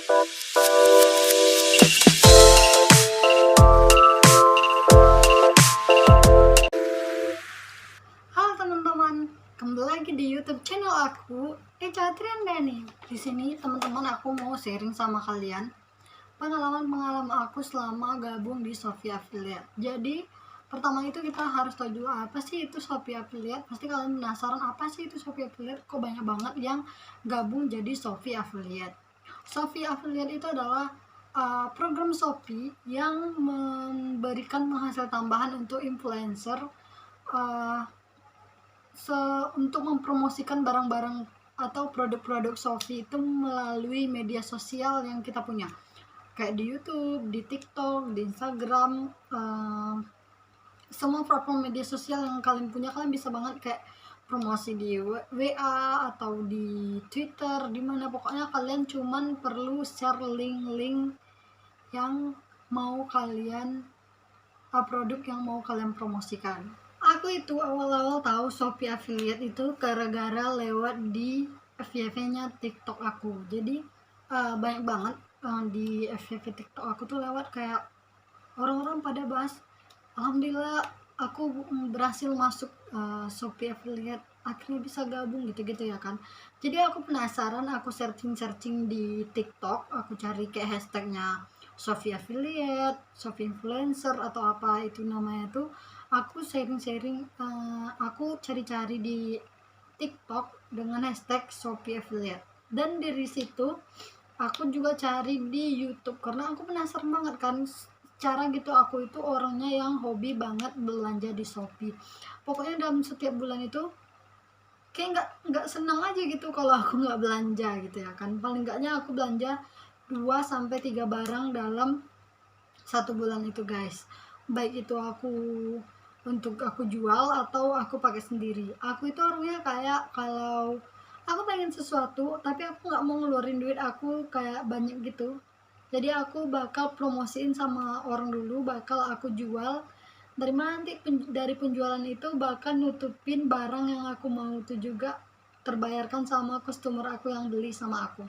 Halo teman-teman, kembali lagi di YouTube channel aku, Eca Trianda nih. Di sini teman-teman aku mau sharing sama kalian pengalaman aku selama gabung di Shopee Affiliate. Jadi pertama itu kita harus tahu dulu apa sih itu Shopee Affiliate. Pasti kalian penasaran apa sih itu Shopee Affiliate? Kok banyak banget yang gabung jadi Shopee Affiliate. Shopee Affiliate itu adalah program Shopee yang memberikan penghasil tambahan untuk influencer uh, untuk mempromosikan barang-barang atau produk-produk Shopee itu melalui media sosial yang kita punya, kayak di YouTube, di TikTok, di Instagram, semua platform media sosial yang kalian punya. Kalian bisa banget kayak promosi di WA atau di Twitter, dimana pokoknya kalian cuman perlu share link-link yang mau kalian produk yang mau kalian promosikan. Aku itu awal-awal tahu Shopee Affiliate itu gara-gara lewat di FYP-nya TikTok aku. Jadi banyak banget di FYP TikTok aku tuh lewat kayak orang-orang pada bahas, alhamdulillah aku berhasil masuk Shopee Affiliate, akhirnya bisa gabung gitu-gitu ya kan. Jadi aku penasaran, aku searching di TikTok, aku cari kayak hashtagnya Shopee Affiliate, Shopee Influencer atau apa itu namanya tuh. Aku sharing-sharing, aku cari-cari di TikTok dengan hashtag Shopee Affiliate, dan dari situ aku juga cari di YouTube karena aku penasaran banget kan. Cara gitu, aku itu orangnya yang hobi banget belanja di Shopee. Pokoknya dalam setiap bulan itu kayak nggak senang aja gitu kalau aku nggak belanja gitu ya kan. Paling enggaknya aku belanja 2 sampai 3 barang dalam satu bulan itu guys, baik itu aku untuk aku jual atau aku pakai sendiri. Aku itu orangnya kayak kalau aku pengen sesuatu tapi aku nggak mau ngeluarin duit aku kayak banyak gitu, jadi aku bakal promosiin sama orang dulu, bakal aku jual. Dari mana nanti dari penjualan itu bakal nutupin barang yang aku mau itu juga terbayarkan sama customer aku yang beli sama aku.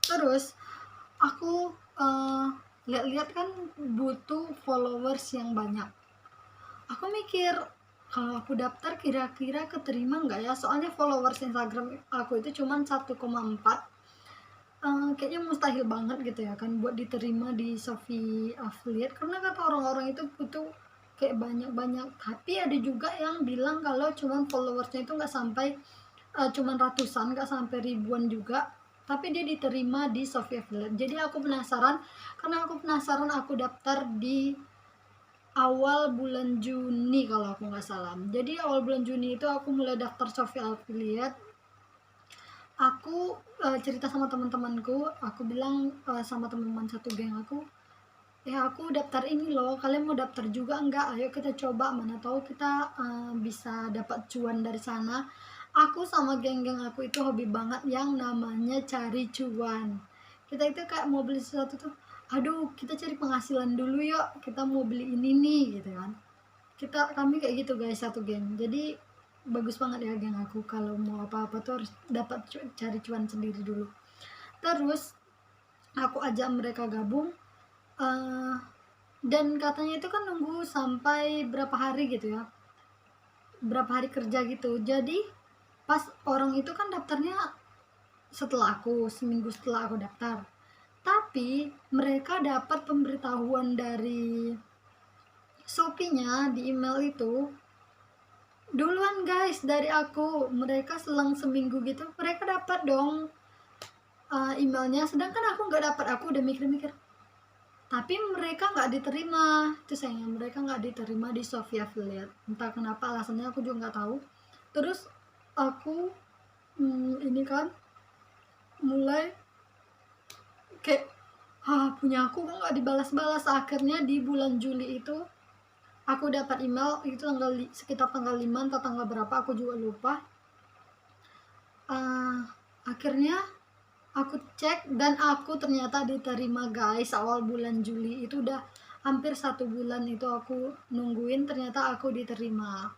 Terus aku lihat-lihat kan butuh followers yang banyak. Aku mikir kalau aku daftar kira-kira keterima nggak ya, soalnya followers Instagram aku itu cuma 1,4. Kayaknya mustahil banget gitu ya kan buat diterima di Shopee Affiliate, karena kata orang-orang itu butuh kayak banyak-banyak. Tapi ada juga yang bilang kalau cuman followersnya itu nggak sampai cuman ratusan, nggak sampai ribuan juga, tapi dia diterima di Shopee Affiliate. Jadi aku penasaran, aku daftar di awal bulan Juni kalau aku nggak salah. Jadi awal bulan Juni itu aku mulai daftar Shopee Affiliate. Aku cerita sama teman-temanku, aku bilang sama teman-teman satu geng aku, aku daftar ini loh, kalian mau daftar juga enggak? Ayo kita coba, mana tahu kita bisa dapat cuan dari sana. Aku sama geng-geng aku itu hobi banget yang namanya cari cuan. Kita itu kayak mau beli sesuatu tuh, aduh kita cari penghasilan dulu yuk, kita mau beli ini nih gitu kan. Kami kayak gitu guys, satu geng. Jadi bagus banget ya geng aku, kalau mau apa-apa tuh harus dapat cari cuan sendiri dulu. Terus aku ajak mereka gabung, dan katanya itu kan nunggu sampai berapa hari gitu ya, berapa hari kerja gitu. Jadi pas orang itu kan daftarnya setelah aku, seminggu setelah aku daftar, tapi mereka dapat pemberitahuan dari Shopee-nya di email itu duluan guys dari aku. Mereka selang seminggu gitu mereka dapat dong emailnya, sedangkan aku nggak dapat. Aku udah mikir-mikir, tapi mereka nggak diterima. Itu sayangnya mereka nggak diterima di Shopee Affiliate, entah kenapa alasannya aku juga nggak tahu. Terus aku ini kan mulai kayak punya aku kok nggak dibalas-balas. Akhirnya di bulan Juli itu aku dapat email itu sekitar tanggal 5 atau tanggal berapa aku juga lupa. Akhirnya aku cek dan aku ternyata diterima guys. Awal bulan Juli itu udah hampir 1 bulan itu aku nungguin, ternyata aku diterima.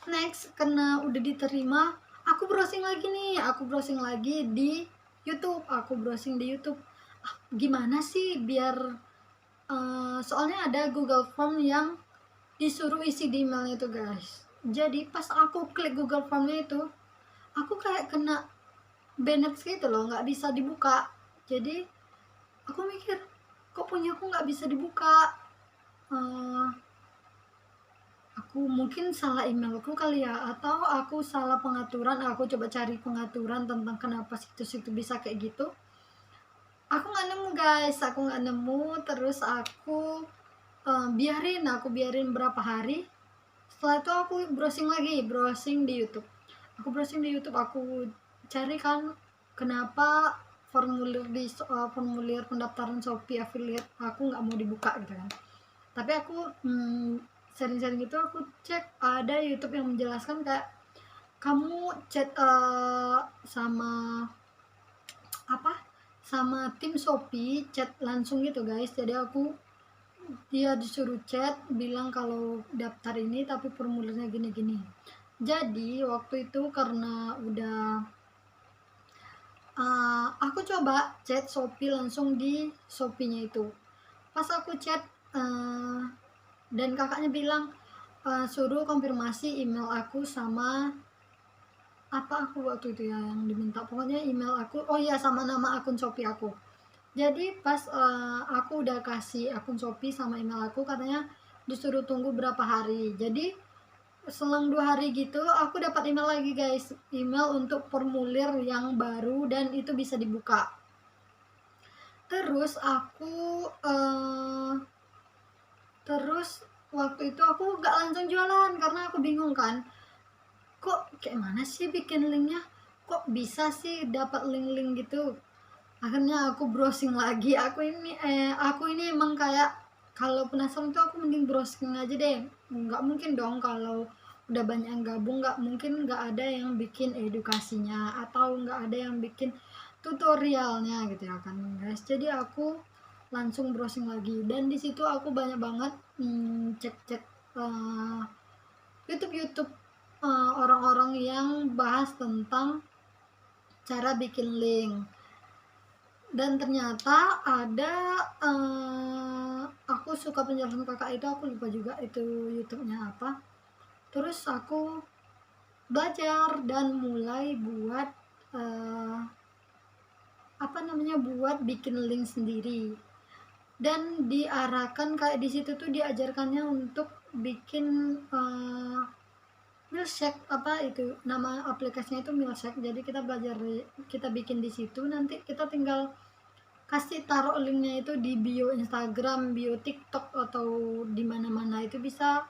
Next, karena udah diterima, aku browsing lagi di YouTube, aku browsing di YouTube. Gimana sih biar soalnya ada Google Form yang disuruh isi di emailnya itu guys. Jadi pas aku klik Google Formnya itu, aku kayak kena banned gitu loh, nggak bisa dibuka. Jadi aku mikir, kok punya aku nggak bisa dibuka. Eh, aku mungkin salah emailku kali ya, atau aku salah pengaturan. Aku coba cari pengaturan tentang kenapa situs itu bisa kayak gitu. Aku nggak nemu guys, aku nggak nemu. Terus aku biarin berapa hari. Setelah itu aku browsing di YouTube. Aku cari kan kenapa formulir pendaftaran Shopee affiliate aku nggak mau dibuka gitu kan. Tapi aku sering-sering gitu aku cek ada YouTube yang menjelaskan kayak kamu chat sama apa sama tim Shopee, chat langsung gitu guys. Jadi dia disuruh chat bilang kalau daftar ini tapi formulirnya gini-gini. Jadi waktu itu karena udah aku coba chat Shopee langsung di Shopee-nya itu. Pas aku chat dan kakaknya bilang suruh konfirmasi email aku sama apa aku waktu itu ya yang diminta, pokoknya email aku, oh iya sama nama akun Shopee aku. Jadi pas aku udah kasih akun Shopee sama email aku, katanya disuruh tunggu berapa hari. Jadi selang 2 hari gitu aku dapat email lagi guys, email untuk formulir yang baru dan itu bisa dibuka. Terus terus waktu itu aku gak langsung jualan karena aku bingung kan, kok kayak mana sih bikin linknya, kok bisa sih dapat link-link gitu. Akhirnya aku browsing lagi. Aku ini emang kayak kalau penasaran tuh aku mending browsing aja deh. Nggak mungkin dong kalau udah banyak yang gabung, nggak mungkin nggak ada yang bikin edukasinya atau nggak ada yang bikin tutorialnya gitu ya kan guys. Jadi aku langsung browsing lagi dan di situ aku banyak banget cek-cek YouTube orang-orang yang bahas tentang cara bikin link. Dan ternyata ada aku suka penjelasan kakak itu, aku lupa juga itu YouTube-nya apa. Terus aku belajar dan mulai buat buat bikin link sendiri. Dan diarahkan kayak di situ tuh diajarkannya untuk bikin Milkshake, apa itu nama aplikasinya itu Milkshake. Jadi kita bikin di situ, nanti kita tinggal kasih taruh linknya itu di bio Instagram, bio TikTok atau di mana-mana, itu bisa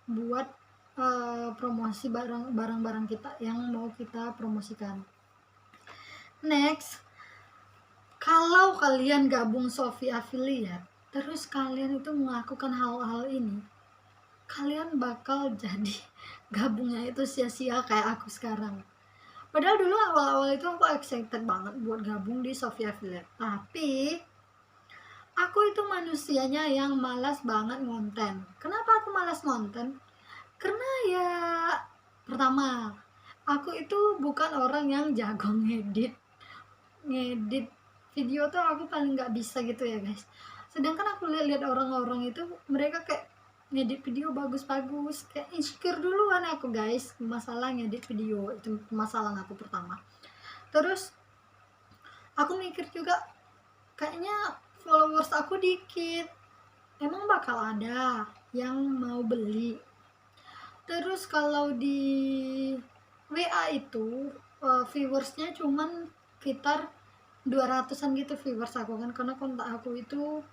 buat promosi barang-barang kita yang mau kita promosikan. Next, kalau kalian gabung Shopee Affiliate terus kalian itu melakukan hal-hal ini, kalian bakal jadi gabungnya itu sia-sia kayak aku sekarang. Padahal dulu awal-awal itu aku excited banget buat gabung di Shopee Affiliate, tapi aku itu manusianya yang malas banget ngonten. Kenapa aku malas ngonten? Karena ya pertama, aku itu bukan orang yang jago ngedit video tuh, aku paling nggak bisa gitu ya guys. Sedangkan aku lihat orang-orang itu mereka kayak ngedit video bagus-bagus, kayak insecure duluan aku guys masalah ngedit video. Itu masalah aku pertama. Terus aku mikir juga, kayaknya followers aku dikit, emang bakal ada yang mau beli. Terus kalau di WA itu viewersnya cuman sekitar 200-an gitu viewers aku kan, karena kontak aku itu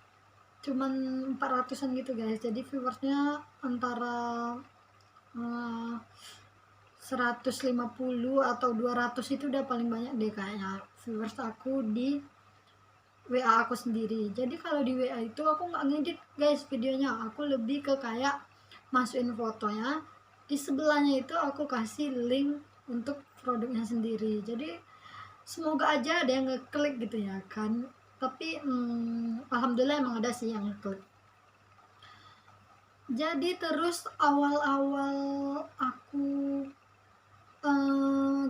cuman 400-an gitu guys. Jadi viewersnya antara 150 atau 200 itu udah paling banyak deh kayaknya viewers aku di WA aku sendiri. Jadi kalau di WA itu aku nggak ngedit guys videonya, aku lebih ke kayak masukin fotonya, di sebelahnya itu aku kasih link untuk produknya sendiri. Jadi semoga aja ada yang ngeklik gitu ya kan. Tapi alhamdulillah emang ada sih yang ngeklik. Jadi terus awal-awal aku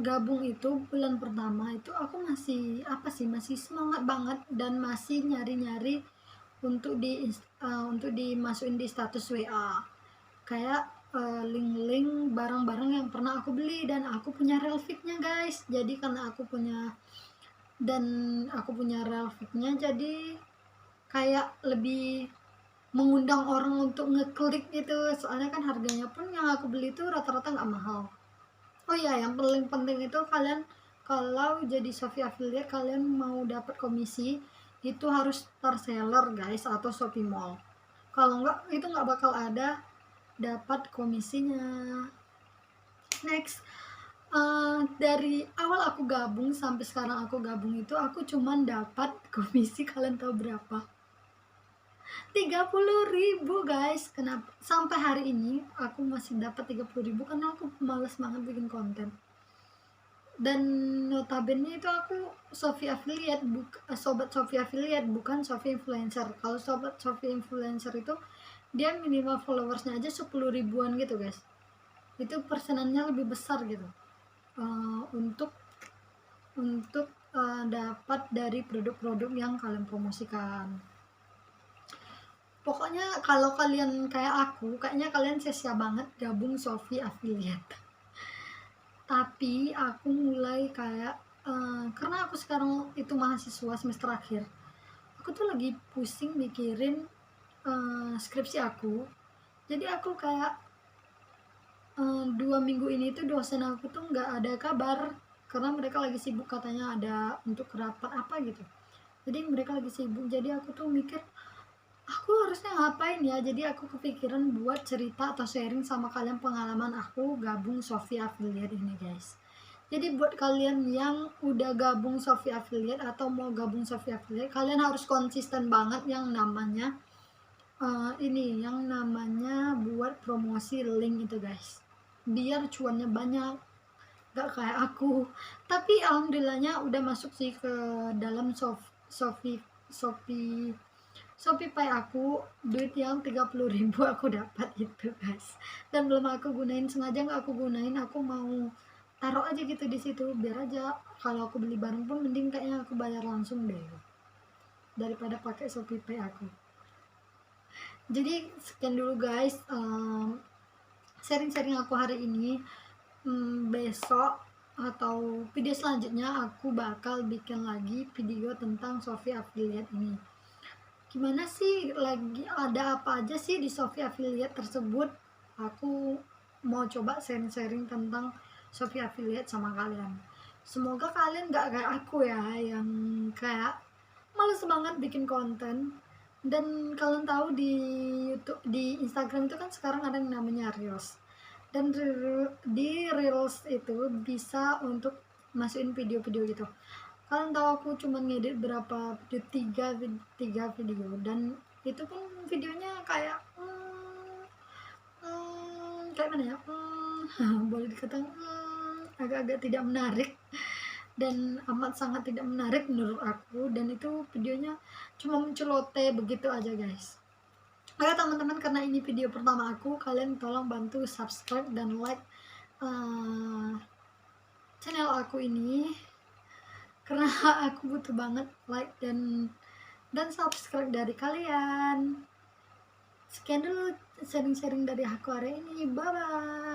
gabung itu bulan pertama itu aku masih semangat banget dan masih nyari-nyari untuk untuk dimasukin di status WA, kayak link-link barang-barang yang pernah aku beli, dan aku punya reel feed-nya guys. Jadi karena aku punya reel feed-nya, jadi kayak lebih mengundang orang untuk ngeklik gitu, soalnya kan harganya pun yang aku beli itu rata-rata nggak mahal. Oh iya, yang paling penting itu kalian kalau jadi Shopee affiliate, kalian mau dapat komisi itu harus terseller guys, atau Shopee Mall. Kalau enggak itu nggak bakal ada dapat komisinya. Next, dari awal aku gabung sampai sekarang aku gabung itu aku cuman dapat komisi, kalian tahu berapa? 30.000 guys. Kenapa sampai hari ini aku masih dapat 30.000? Karena aku males banget bikin konten. Dan notabene itu aku Shopee affiliate, sobat Shopee affiliate, bukan Shopee influencer. Kalau sobat Shopee influencer itu dia minimal followersnya aja 10 ribuan gitu guys. Itu persenannya lebih besar gitu, untuk dapat dari produk-produk yang kalian promosikan. Pokoknya kalau kalian kayak aku, kayaknya kalian sia-sia banget gabung Shopee affiliate. Tapi aku mulai kayak karena aku sekarang itu mahasiswa semester akhir, aku tuh lagi pusing mikirin skripsi aku. Jadi aku kayak 2 minggu ini tuh dosen aku tuh nggak ada kabar, karena mereka lagi sibuk, katanya ada untuk rapat apa gitu. Jadi mereka lagi sibuk, jadi aku tuh mikir aku harusnya ngapain ya. Jadi aku kepikiran buat cerita atau sharing sama kalian pengalaman aku gabung Shopee affiliate ini guys. Jadi buat kalian yang udah gabung Shopee affiliate atau mau gabung Shopee affiliate, kalian harus konsisten banget yang namanya buat promosi link itu guys, biar cuannya banyak, gak kayak aku. Tapi alhamdulillahnya udah masuk sih ke dalam Shopee Pay aku, duit yang 30.000 aku dapat itu guys, dan belum aku gunain, sengaja nggak aku gunain, aku mau taruh aja gitu di situ, biar aja kalau aku beli barang pun mending kayaknya aku bayar langsung deh daripada pakai Shopee Pay aku. Jadi sekian dulu guys, sharing-sharing aku hari ini. Besok atau video selanjutnya aku bakal bikin lagi video tentang Shopee affiliate ini. Gimana sih, lagi ada apa aja sih di Shopee affiliate tersebut? Aku mau coba sharing-sharing tentang Shopee affiliate sama kalian. Semoga kalian gak kayak aku ya, yang kayak males banget bikin konten. Dan kalian tahu di YouTube, di Instagram itu kan sekarang ada yang namanya Reels. Dan di Reels itu bisa untuk masukin video-video gitu. Kalian tahu aku cuma ngedit berapa video, tiga video, dan itu pun videonya kayak kayak mana ya, boleh dikatakan agak-agak tidak menarik, dan amat sangat tidak menarik menurut aku. Dan itu videonya cuma mencelote begitu aja guys. Oke teman-teman, karena ini video pertama aku, kalian tolong bantu subscribe dan like channel aku ini, karena aku butuh banget like dan subscribe dari kalian. Sekian dulu sharing-sharing dari aku hari ini, bye bye.